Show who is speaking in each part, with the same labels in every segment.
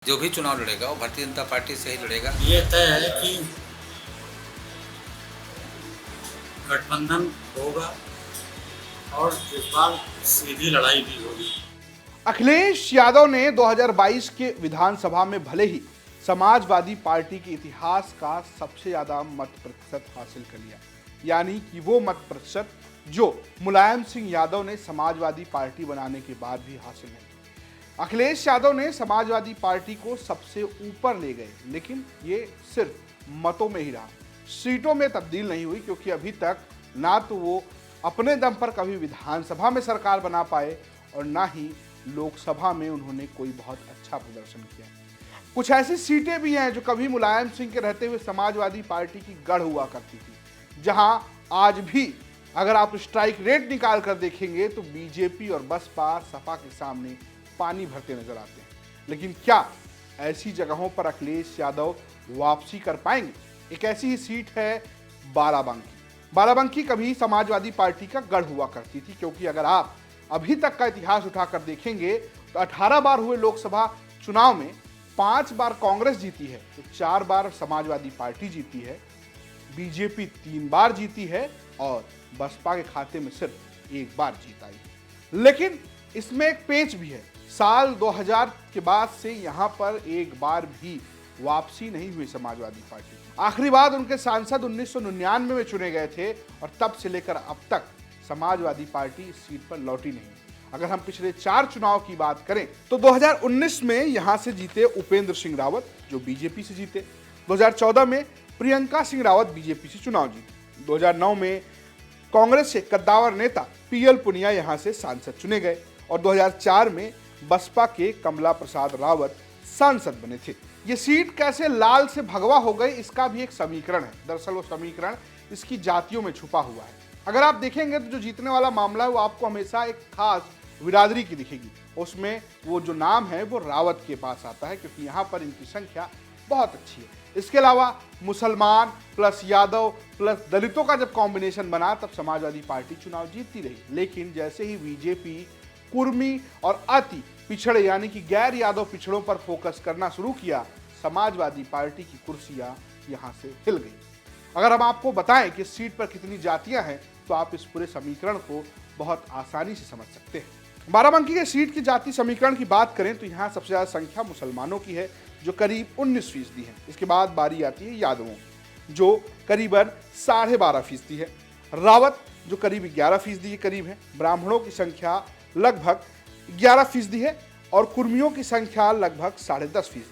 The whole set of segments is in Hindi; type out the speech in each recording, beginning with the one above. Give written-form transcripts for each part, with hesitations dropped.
Speaker 1: जो भी चुनाव लड़ेगा वो भारतीय जनता पार्टी से ही लड़ेगा।
Speaker 2: ये तय है कि गठबंधन होगा और इस बार सीधी लड़ाई भी होगी।
Speaker 3: अखिलेश यादव ने 2022 के विधानसभा में भले ही समाजवादी पार्टी के इतिहास का सबसे ज्यादा मत प्रतिशत हासिल कर लिया, यानी कि वो मत प्रतिशत जो मुलायम सिंह यादव ने समाजवादी पार्टी बनाने के बाद भी हासिल नहीं किया। अखिलेश यादव ने समाजवादी पार्टी को सबसे ऊपर ले गए, लेकिन ये सिर्फ मतों में ही रहा, सीटों में तब्दील नहीं हुई, क्योंकि अभी तक ना तो वो अपने दम पर कभी विधानसभा में सरकार बना पाए और ना ही लोकसभा में उन्होंने कोई बहुत अच्छा प्रदर्शन किया। कुछ ऐसी सीटें भी हैं जो कभी मुलायम सिंह के रहते हुए समाजवादी पार्टी की गढ़ हुआ करती थी, जहां आज भी अगर आप स्ट्राइक रेट निकाल कर देखेंगे तो बीजेपी और बसपा सपा के सामने पानी भरते नजर आते हैं। लेकिन क्या ऐसी जगहों पर अखिलेश यादव वापसी कर पाएंगे? एक ऐसी ही सीट है बाराबंकी। बाराबंकी कभी समाजवादी पार्टी का गढ़ हुआ करती थी, क्योंकि अगर आप अभी तक का इतिहास उठाकर देखेंगे तो 18 बार हुए लोकसभा चुनाव में 5 बार कांग्रेस जीती है, तो 4 बार समाजवादी पार्टी जीती है, बीजेपी 3 बार जीती है और बसपा के खाते में सिर्फ 1 बार जीत आई। लेकिन इसमें एक पेच भी है, साल 2000 के बाद से यहां पर एक बार भी वापसी नहीं हुई समाजवादी पार्टी। आखिरी बार उनके सांसद 1999 में चुने गए थे और तब से लेकर अब तक समाजवादी पार्टी इस सीट पर लौटी नहीं। अगर हम पिछले 4 चुनाव की बात करें तो 2019 में यहां से जीते उपेंद्र सिंह रावत, जो बीजेपी से जीते। 2014 में प्रियंका सिंह रावत बीजेपी से चुनाव जीते। 2009 में कांग्रेस से कद्दावर नेता पीएल पुनिया यहां से सांसद चुने गए और 2004 में बसपा के कमला प्रसाद रावत सांसद बने थे। ये सीट कैसे लाल से भगवा हो गई, इसका भी एक समीकरण है। दरअसल वो समीकरण इसकी जातियों में छुपा हुआ है। अगर आप देखेंगे तो जो जीतने वाला मामला है वो आपको हमेशा एक खास बिरादरी की दिखेगी। उसमें वो जो नाम है वो रावत के पास आता है, क्योंकि यहाँ पर इनकी संख्या बहुत अच्छी है। इसके अलावा मुसलमान प्लस यादव प्लस दलितों का जब कॉम्बिनेशन बना तब समाजवादी पार्टी चुनाव जीतती रही। लेकिन जैसे ही बीजेपी कुर्मी और अति पिछड़े यानी कि गैर यादव पिछड़ों पर फोकस करना शुरू किया, समाजवादी पार्टी की कुर्सियां यहां से हिल गई। अगर हम आपको बताएं कि इस सीट पर कितनी जातियां हैं तो आप इस पूरे समीकरण को बहुत आसानी से समझ सकते हैं। बाराबंकी के सीट की जाति समीकरण की बात करें तो यहाँ सबसे ज्यादा संख्या मुसलमानों की है, जो करीब 19% है। इसके बाद बारी आती है यादवों, जो करीबन 12.5% है। रावत जो करीब 11% के करीब है। ब्राह्मणों की संख्या लगभग 11% है और कुर्मियों की संख्या लगभग 10.5%।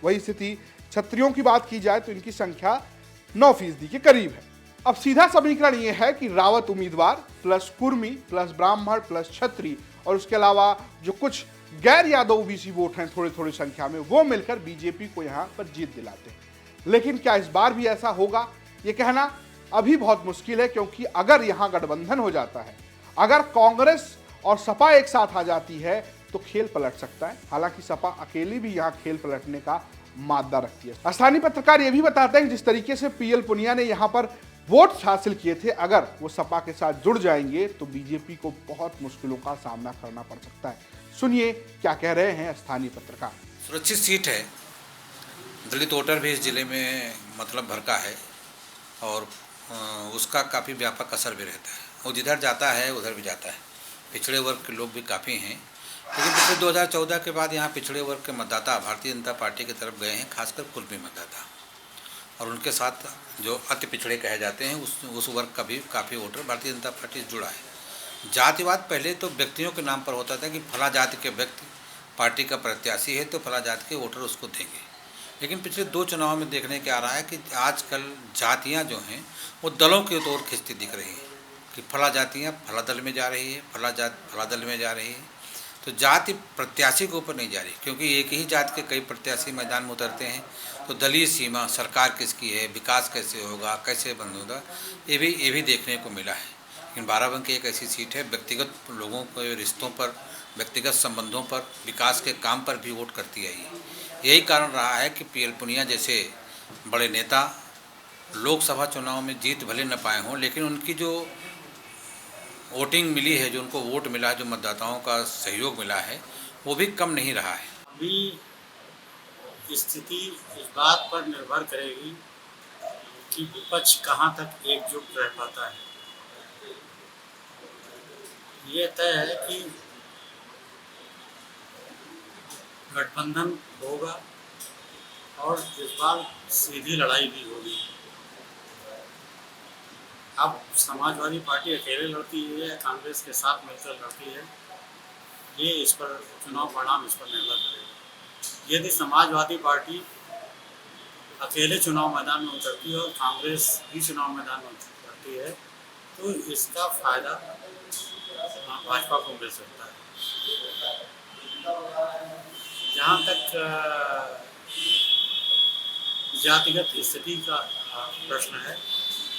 Speaker 3: वही स्थिति क्षत्रियों की बात की जाए तो इनकी संख्या 9% के करीब है। अब सीधा समीकरण यह है कि रावत उम्मीदवार प्लस कुर्मी प्लस ब्राह्मण प्लस क्षत्रिय और उसके अलावा जो कुछ गैर यादव ओबीसी वोट हैं थोड़ी थोड़ी संख्या में, वो मिलकर बीजेपी को यहां पर जीत दिलाते हैं। लेकिन क्या इस बार भी ऐसा होगा, ये कहना अभी बहुत मुश्किल है, क्योंकि अगर यहां गठबंधन हो जाता है, अगर कांग्रेस और सपा एक साथ आ जाती है तो खेल पलट सकता है। हालांकि सपा अकेली भी यहाँ खेल पलटने का मादा रखती है। स्थानीय पत्रकार ये भी बताते हैं कि जिस तरीके से पीएल पुनिया ने यहाँ पर वोट हासिल किए थे, अगर वो सपा के साथ जुड़ जाएंगे तो बीजेपी को बहुत मुश्किलों का सामना करना पड़ सकता है। सुनिए क्या कह रहे हैं स्थानीय पत्रकार।
Speaker 1: सुरक्षित सीट है, दलित वोटर भी इस जिले में मतलब भरका है और उसका काफ़ी व्यापक असर भी रहता है। वो जिधर जाता है उधर भी जाता है। पिछड़े वर्ग के लोग भी काफ़ी हैं, लेकिन पिछले 2014 के बाद यहाँ पिछड़े वर्ग के मतदाता भारतीय जनता पार्टी की तरफ गए हैं, खासकर कुर्मी मतदाता, और उनके साथ जो अति पिछड़े कहे जाते हैं उस वर्ग का भी काफ़ी वोटर भारतीय जनता पार्टी से जुड़ा है। जातिवाद पहले तो व्यक्तियों के नाम पर होता था कि फला जाति के व्यक्ति पार्टी का प्रत्याशी है तो फला जाति के वोटर उसको देंगे, लेकिन पिछले 2 चुनाव में देखने के आ रहा है कि आजकल जातियाँ जो हैं वो दलों की ओर खिंचती दिख रही हैं कि फला जातियाँ फला दल में जा रही है, फला जात फला दल में जा रही है। तो जाति प्रत्याशी के ऊपर नहीं जा रही, क्योंकि एक ही जात के कई प्रत्याशी मैदान में उतरते हैं तो दलीय सीमा, सरकार किसकी है, विकास कैसे होगा, कैसे बंद होगा, ये भी देखने को मिला है। लेकिन बाराबंकी एक ऐसी सीट है, व्यक्तिगत लोगों के रिश्तों पर, व्यक्तिगत संबंधों पर, विकास के काम पर भी वोट करती है। यही कारण रहा है कि पीएल पुनिया जैसे बड़े नेता लोकसभा चुनाव में जीत भले न पाए हों, लेकिन उनकी जो वोटिंग मिली है, जो उनको वोट मिला है, जो मतदाताओं का सहयोग मिला है, वो भी कम नहीं रहा है।
Speaker 2: अभी स्थिति इस बात पर निर्भर करेगी कि विपक्ष कहाँ तक एकजुट रह पाता है। ये तय है कि गठबंधन होगा और इस बार सीधी लड़ाई भी होगी। अब समाजवादी पार्टी अकेले लड़ती है या कांग्रेस के साथ मिलकर लड़ती है, ये इस पर चुनाव परिणाम इस पर निर्भर करेगा। यदि समाजवादी पार्टी अकेले चुनाव मैदान में उतरती है और कांग्रेस भी चुनाव मैदान में उतरती है तो इसका फायदा भाजपा को मिल सकता है। जहाँ तक जातिगत स्थिति का प्रश्न है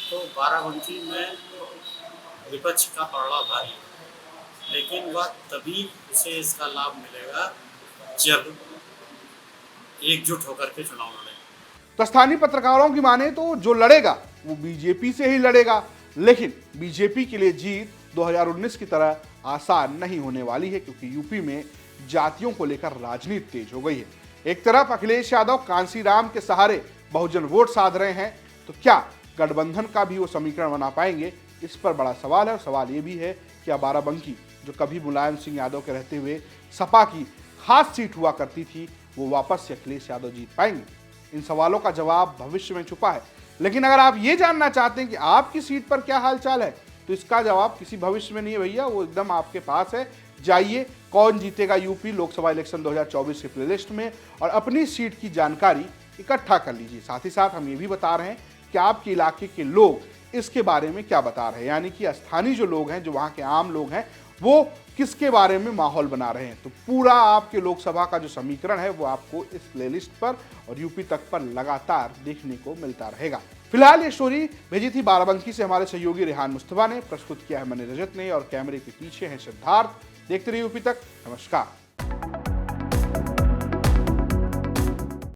Speaker 2: तो बाराबंकी में विपक्ष का पलड़ा भारी है, लेकिन वह तभी उसे इसका लाभ मिलेगा जब एकजुट होकर के चुनाव लड़े।
Speaker 3: तो स्थानीय पत्रकारों की माने तो जो लड़ेगा वो बीजेपी से ही लड़ेगा, लेकिन बीजेपी के लिए जीत 2019 की तरह आसान नहीं होने वाली है, क्योंकि यूपी में जातियों को लेकर राजनीति तेज हो गई है। एक तरफ अखिलेश यादव कांसीराम के सहारे बहुजन वोट साध रहे हैं, तो क्या गठबंधन का भी वो समीकरण बना पाएंगे, इस पर बड़ा सवाल है। और सवाल ये भी है कि बाराबंकी जो कभी मुलायम सिंह यादव के रहते हुए सपा की खास सीट हुआ करती थी, वो वापस से अखिलेश यादव जीत पाएंगे। इन सवालों का जवाब भविष्य में छुपा है, लेकिन अगर आप ये जानना चाहते हैं कि आपकी सीट पर क्या हालचाल है, तो इसका जवाब किसी भविष्य में नहीं है भैया, वो एकदम आपके पास है। जाइए कौन जीतेगा यूपी लोकसभा इलेक्शन 2024 के प्लेलिस्ट में और अपनी सीट की जानकारी इकट्ठा कर लीजिए। साथ ही साथ हम ये भी बता रहे हैं कि आपके इलाके के लोग इसके बारे में क्या बता रहे हैं, यानी कि स्थानीय जो लोग हैं, जो वहाँ के आम लोग हैं, वो किसके बारे में माहौल बना रहे हैं। तो पूरा आपके लोकसभा का जो समीकरण है वो आपको इस प्लेलिस्ट पर और यूपी तक पर लगातार देखने को मिलता रहेगा। फिलहाल ये स्टोरी भेजी थी बाराबंकी से हमारे सहयोगी रेहान मुस्तफा ने, प्रस्तुत किया है मनी रजत ने और कैमरे के पीछे हैं सिद्धार्थ। देखते रहिए यूपी तक। नमस्कार।